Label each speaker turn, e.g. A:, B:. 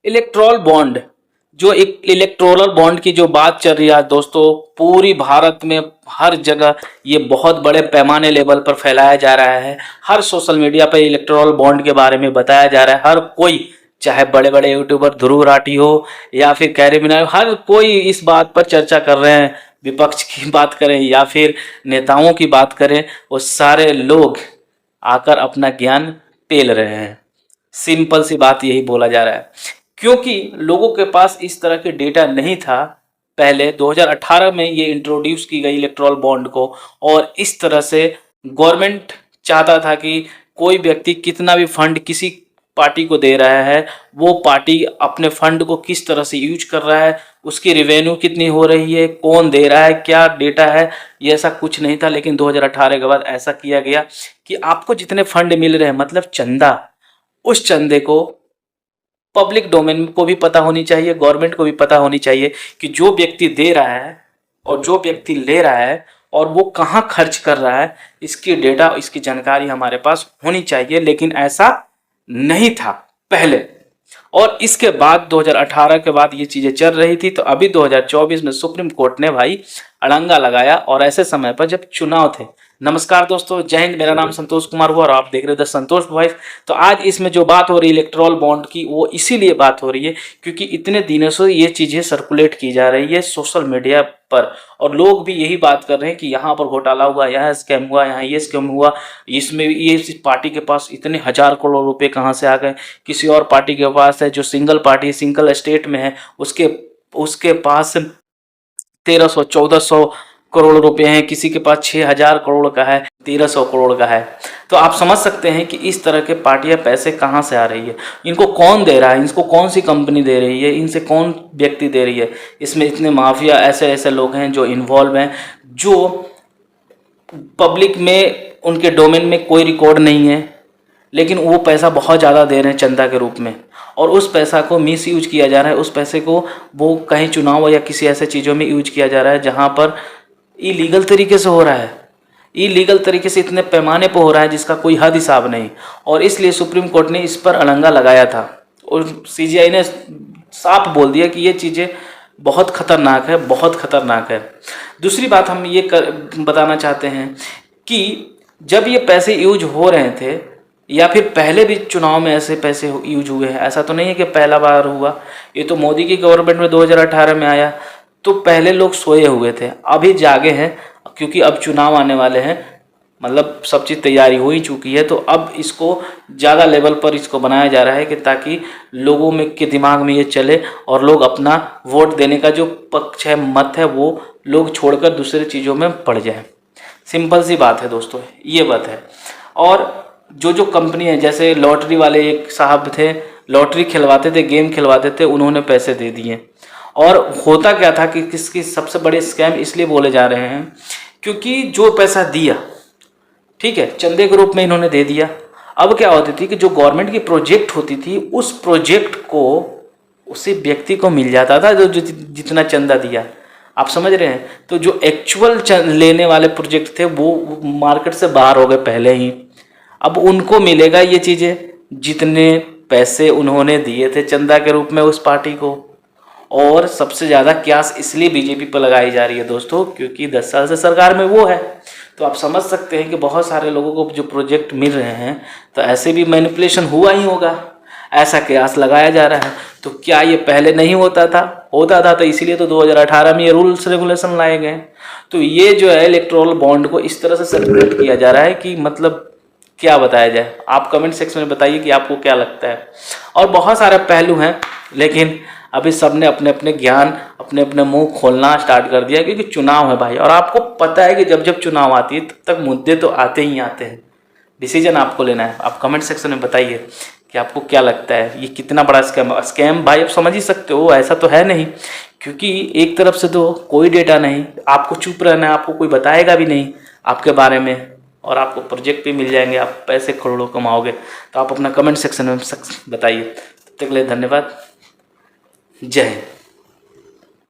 A: Electoral bond, जो एक electoral bond की जो बात चल रही है दोस्तों, पूरी भारत में हर जगह ये बहुत बड़े पैमाने लेवल पर फैलाया जा रहा है। हर सोशल मीडिया पर इलेक्टोरल बॉन्ड के बारे में बताया जा रहा है। हर कोई, चाहे बड़े बड़े यूट्यूबर ध्रुव राठी हो या फिर कैरी मिनाटी, हर कोई इस बात पर चर्चा कर रहे हैं। विपक्ष की बात करें या फिर नेताओं की बात करें, वो सारे लोग आकर अपना ज्ञान पेल रहे हैं। सिंपल सी बात यही बोला जा रहा है, क्योंकि लोगों के पास इस तरह के डेटा नहीं था। पहले 2018 में ये इंट्रोड्यूस की गई इलेक्ट्रॉल बॉन्ड को, और इस तरह से गवर्नमेंट चाहता था कि कोई व्यक्ति कितना भी फंड किसी पार्टी को दे रहा है, वो पार्टी अपने फंड को किस तरह से यूज कर रहा है, उसकी रेवेन्यू कितनी हो रही है, कौन दे रहा है, क्या डेटा है, ये ऐसा कुछ नहीं था। लेकिन 2018 के बाद ऐसा किया गया कि आपको जितने फंड मिल रहे हैं, मतलब चंदा, उस चंदे को पब्लिक डोमेन को भी पता होनी चाहिए, गवर्नमेंट को भी पता होनी चाहिए कि जो व्यक्ति दे रहा है और जो व्यक्ति ले रहा है और वो कहाँ खर्च कर रहा है, इसकी डेटा, इसकी जानकारी हमारे पास होनी चाहिए। लेकिन ऐसा नहीं था पहले। और इसके बाद 2018 के बाद ये चीज़ें चल रही थी, तो अभी 2024 में सुप्रीम कोर्ट ने भाई अड़ंगा लगाया, और ऐसे समय पर जब चुनाव थे। नमस्कार दोस्तों, जय हिंद। मेरा नाम संतोष कुमार हुआ और आप देख रहे थे संतोष वॉइस। तो आज इसमें जो बात हो रही है इलेक्ट्रोल बॉन्ड की, वो इसीलिए बात हो रही है क्योंकि इतने दिनों से ये चीज़ें सर्कुलेट की जा रही है सोशल मीडिया पर, और लोग भी यही बात कर रहे हैं कि यहाँ पर घोटाला हुआ, यहाँ स्कैम हुआ, यहाँ ये स्कैम हुआ, इसमें ये इस पार्टी के पास इतने हजार करोड़ रुपए कहाँ से आ गए, किसी और पार्टी के पास है जो सिंगल पार्टी सिंगल स्टेट में है, उसके उसके पास 1300-1400 करोड़ रुपए हैं, किसी के पास 6000 करोड़ का है, 1300 करोड़ का है। तो आप समझ सकते हैं कि इस तरह के पार्टियां पैसे कहाँ से आ रही है, इनको कौन दे रहा है, इनको कौन सी कंपनी दे रही है, इनसे कौन व्यक्ति दे रही है। इसमें इतने माफिया, ऐसे ऐसे लोग हैं जो इन्वॉल्व हैं, जो पब्लिक में, उनके डोमेन में कोई रिकॉर्ड नहीं है, लेकिन वो पैसा बहुत ज़्यादा दे रहे हैं चंदा के रूप में, और उस पैसा को मिस यूज किया जा रहा है। उस पैसे को वो कहीं चुनाव या किसी ऐसे चीज़ों में यूज किया जा रहा है जहाँ पर इलीगल तरीके से हो रहा है, इलीगल तरीके से इतने पैमाने पर हो रहा है जिसका कोई हद हिसाब नहीं। और इसलिए सुप्रीम कोर्ट ने इस पर अड़ंगा लगाया था, और सीजीआई ने साफ बोल दिया कि ये चीज़ें बहुत खतरनाक है, बहुत खतरनाक है। दूसरी बात हम ये बताना चाहते हैं कि जब ये पैसे यूज हो रहे थे, या फिर पहले भी चुनाव में ऐसे पैसे यूज हुए हैं, ऐसा तो नहीं है कि पहला बार हुआ, ये तो मोदी की गवर्नमेंट में 2018 में आया। तो पहले लोग सोए हुए थे, अभी जागे हैं, क्योंकि अब चुनाव आने वाले हैं, मतलब सब चीज़ तैयारी हो ही चुकी है। तो अब इसको ज़्यादा लेवल पर इसको बनाया जा रहा है कि ताकि लोगों में के दिमाग में ये चले और लोग अपना वोट देने का जो पक्ष है, मत है, वो लोग छोड़कर दूसरे चीज़ों में पड़ जाए। सिंपल सी बात है दोस्तों, ये बात है। और जो कंपनी है, जैसे लॉटरी वाले एक साहब थे, लॉटरी खिलवाते थे, गेम खिलवाते थे, उन्होंने पैसे दे दिए। और होता क्या था कि किसकी सबसे बड़े स्कैम इसलिए बोले जा रहे हैं क्योंकि जो पैसा दिया, ठीक है, चंदे के रूप में इन्होंने दे दिया। अब क्या होती थी कि जो गवर्नमेंट की प्रोजेक्ट होती थी, उस प्रोजेक्ट को उसी व्यक्ति को मिल जाता था जो जितना चंदा दिया। आप समझ रहे हैं? तो जो एक्चुअल लेने वाले प्रोजेक्ट थे वो मार्केट से बाहर हो गए पहले ही। अब उनको मिलेगा ये चीज़ें जितने पैसे उन्होंने दिए थे चंदा के रूप में उस पार्टी को। और सबसे ज़्यादा क्यास इसलिए बीजेपी पर लगाई जा रही है दोस्तों, क्योंकि 10 साल से सरकार में वो है। तो आप समझ सकते हैं कि बहुत सारे लोगों को जो प्रोजेक्ट मिल रहे हैं, तो ऐसे भी मैनिपुलेशन हुआ ही होगा, ऐसा क्यास लगाया जा रहा है। तो क्या ये पहले नहीं होता था? होता था, तो इसीलिए तो 2018 में ये रूल्स रेगुलेशन लाए गए। तो ये जो है इलेक्ट्रोल बॉन्ड को इस तरह से सर्कुलेट किया जा रहा है कि मतलब क्या बताया जाए। आप कमेंट सेक्शन में बताइए कि आपको क्या लगता है। और बहुत सारे पहलू हैं, लेकिन अभी सबने अपने अपने ज्ञान, अपने अपने मुंह खोलना स्टार्ट कर दिया, क्योंकि चुनाव है भाई। और आपको पता है कि जब जब चुनाव आती है तब तक मुद्दे तो आते ही आते हैं, डिसीजन आपको लेना है। आप कमेंट सेक्शन में बताइए कि आपको क्या लगता है, ये कितना बड़ा स्कैम भाई। आप समझ ही सकते हो, ऐसा तो है नहीं, क्योंकि एक तरफ से तो कोई डेटा नहीं, आपको चुप रहना है, आपको कोई बताएगा भी नहीं आपके बारे में, और आपको प्रोजेक्ट भी मिल जाएंगे, आप पैसे करोड़ों कमाओगे। तो आप अपना कमेंट सेक्शन में बताइए। तब तक के लिए धन्यवाद, जय हिंद।